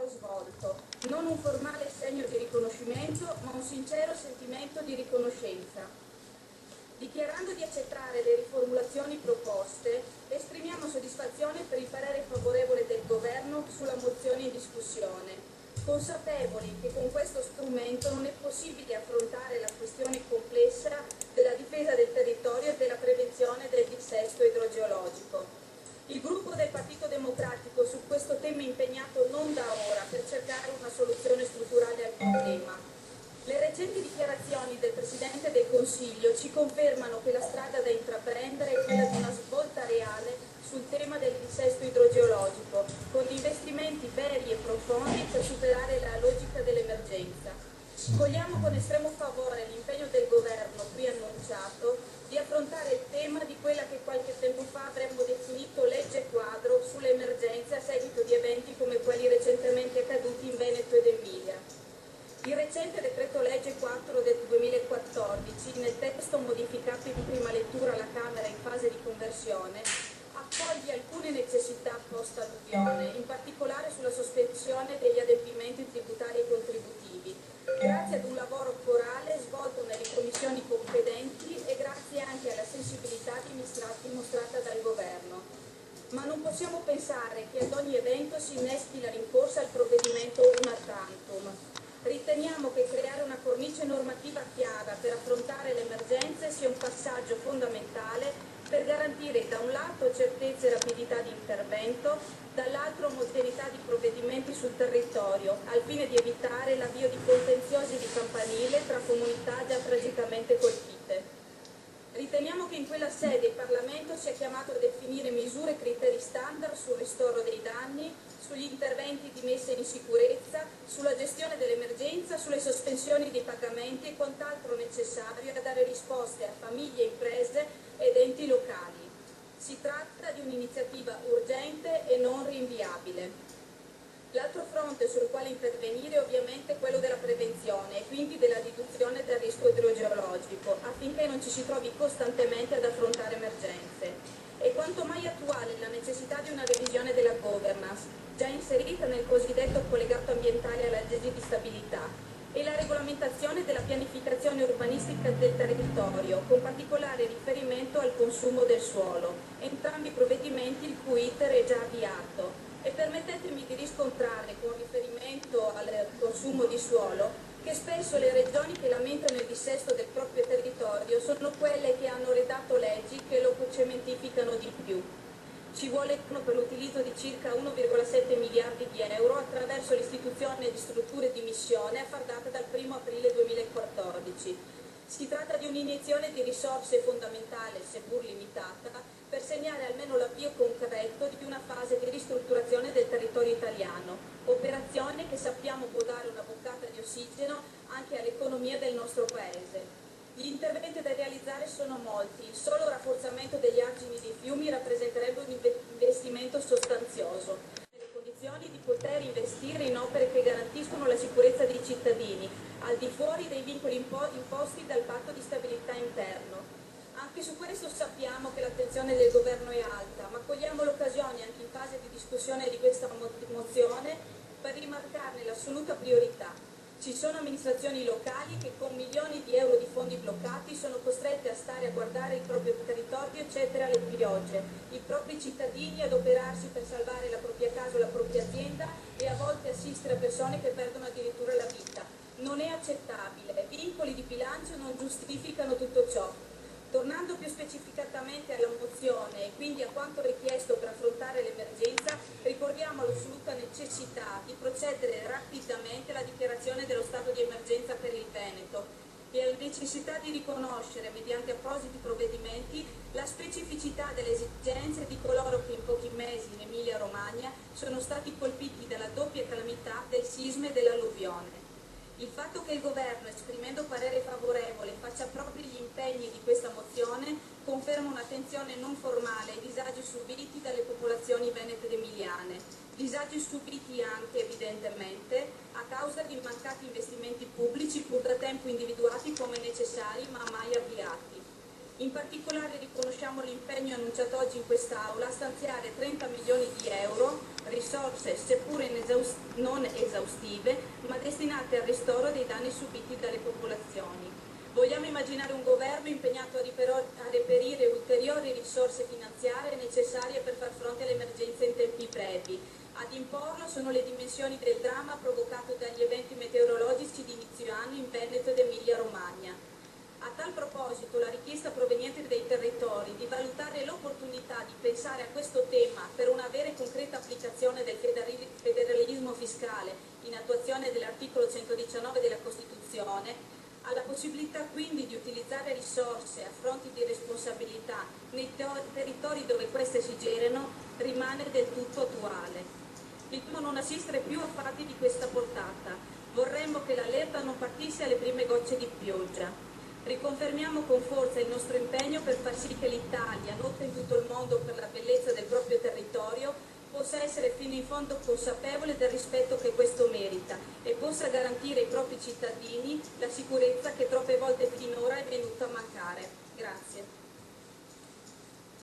lavoro svolto, non un formale segno di riconoscimento, ma un sincero sentimento di riconoscenza. Dichiarando di accettare le riformulazioni proposte, esprimiamo soddisfazione per il parere favorevole del Governo sulla mozione in discussione, consapevoli che con questo strumento non è possibile affrontare la questione complessa della difesa del territorio e della prevenzione del dissesto idrogeologico. Il gruppo del Partito Democratico su questo tema è impegnato non da ora per cercare una soluzione strutturale al problema. Le recenti dichiarazioni del Presidente del Consiglio ci confermano che la strada da intraprendere è quella di una svolta reale sul tema del dissesto idrogeologico, con investimenti veri e profondi per superare la logica dell'emergenza. Cogliamo con estremo favore l'impegno del Governo qui annunciato di affrontare il tema di quella che qualche tempo fa avremmo definito legge quadro sulle emergenze a seguito di eventi come quelli recentemente accaduti in Veneto ed Emilia. Il recente decreto legge 4 del 2014, nel testo modificato in prima lettura alla Camera in fase di conversione, accoglie alcune necessità post-alluvione, in particolare sulla sospensione degli adempimenti tributari e contributivi, grazie ad un lavoro corale svolto nelle commissioni competenti e grazie anche alla sensibilità dimostrata dal Governo. Ma non possiamo pensare che ad ogni evento si inneschi la rincorsa al provvedimento una tantum. Riteniamo che creare una cornice normativa chiara per affrontare le emergenze sia un passaggio fondamentale per garantire da un lato certezza e rapidità di intervento, dall'altro omogeneità di provvedimenti sul territorio, al fine di evitare l'avvio di contenziosi di campanile tra comunità già tragicamente colpite. Riteniamo che in quella sede il Parlamento sia chiamato a definire misure e criteri standard sul ristoro dei danni, sugli interventi di messa in sicurezza, sulla gestione dell'emergenza, sulle sospensioni dei pagamenti e quant'altro necessario a dare risposte a famiglie, imprese ed enti locali. Si tratta di un'iniziativa urgente e non rinviabile. L'altro fronte sul quale intervenire è ovviamente quello della prevenzione e quindi della riduzione del rischio idrogeologico, affinché non ci si trovi costantemente ad affrontare emergenze. È quanto mai attuale la necessità di una revisione della governance, già inserita nel cosiddetto collegato ambientale alla legge di stabilità, e la regolamentazione della pianificazione urbanistica del territorio, con particolare riferimento al consumo del suolo, entrambi provvedimenti il cui iter è già avviato. E permettetemi di riscontrare, con riferimento al consumo di suolo, che spesso le regioni che lamentano il dissesto del proprio territorio sono quelle che hanno redatto leggi che lo cementificano di più. Ci vuole per l'utilizzo di circa 1,7 miliardi di euro attraverso l'istituzione di strutture di missione a far data dal 1 aprile 2014. Si tratta di un'iniezione di risorse fondamentale, seppur limitata, per segnare almeno l'avvio concreto di una fase di ristrutturazione del territorio italiano, operazione che sappiamo può dare una boccata di ossigeno anche all'economia del nostro Paese. Gli interventi da realizzare sono molti, il solo rafforzamento degli argini dei fiumi rappresenterebbe un investimento sostanzioso, nelle condizioni di poter investire in opere che garantiscono la sicurezza dei cittadini, al di fuori dei vincoli imposti dal patto di stabilità interno. Anche su questo sappiamo che l'attenzione del Governo è alta, ma cogliamo l'occasione anche in fase di discussione di questa mozione per rimarcarne l'assoluta priorità. Ci sono amministrazioni locali che con milioni di euro di fondi bloccati sono costrette a stare a guardare il proprio territorio cedere alle piogge, i propri cittadini ad operarsi per salvare la propria casa o la propria azienda e a volte assistere a persone che perdono addirittura la vita. Non è accettabile, vincoli di bilancio non giustificano tutto ciò. Tornando più specificatamente alla mozione e quindi a quanto richiesto per affrontare l'emergenza, ricordiamo l'assoluta necessità di procedere rapidamente alla dichiarazione dello stato di emergenza per il Veneto e alla necessità di riconoscere, mediante appositi provvedimenti, la specificità delle esigenze di coloro che in pochi mesi in Emilia-Romagna sono stati colpiti dalla doppia calamità del sisma e dell'alluvione. Il fatto che il Governo, esprimendo parere favorevole, faccia propri gli impegni di questa mozione conferma un'attenzione non formale ai disagi subiti dalle popolazioni venete ed emiliane, disagi subiti anche evidentemente a causa di mancati investimenti pubblici pur da tempo individuati come necessari ma mai avviati. In particolare riconosciamo l'impegno annunciato oggi in quest'Aula a stanziare 30 milioni di euro, risorse seppure non esaustive, ma destinate al ristoro dei danni subiti dalle popolazioni. Vogliamo immaginare un governo impegnato a reperire ulteriori risorse finanziarie necessarie per far fronte alle emergenze in tempi brevi. Ad imporlo sono le dimensioni del dramma provocato dagli eventi meteorologici di inizio anno in Veneto ed Emilia-Romagna. A tal proposito, la richiesta proveniente dai territori di valutare l'opportunità di pensare a questo tema per una vera e concreta applicazione del federalismo fiscale in attuazione dell'articolo 119 della Costituzione, ha la possibilità quindi di utilizzare risorse a fronti di responsabilità nei territori dove queste si generano rimane del tutto attuale. Ritengo non assistere più a fatti di questa portata. Vorremmo che l'allerta non partisse alle prime gocce di pioggia. Riconfermiamo con forza il nostro impegno per far sì che l'Italia, nota in tutto il mondo per la bellezza del proprio territorio, possa essere fino in fondo consapevole del rispetto che questo merita e possa garantire ai propri cittadini la sicurezza che troppe volte finora è venuta a mancare. Grazie.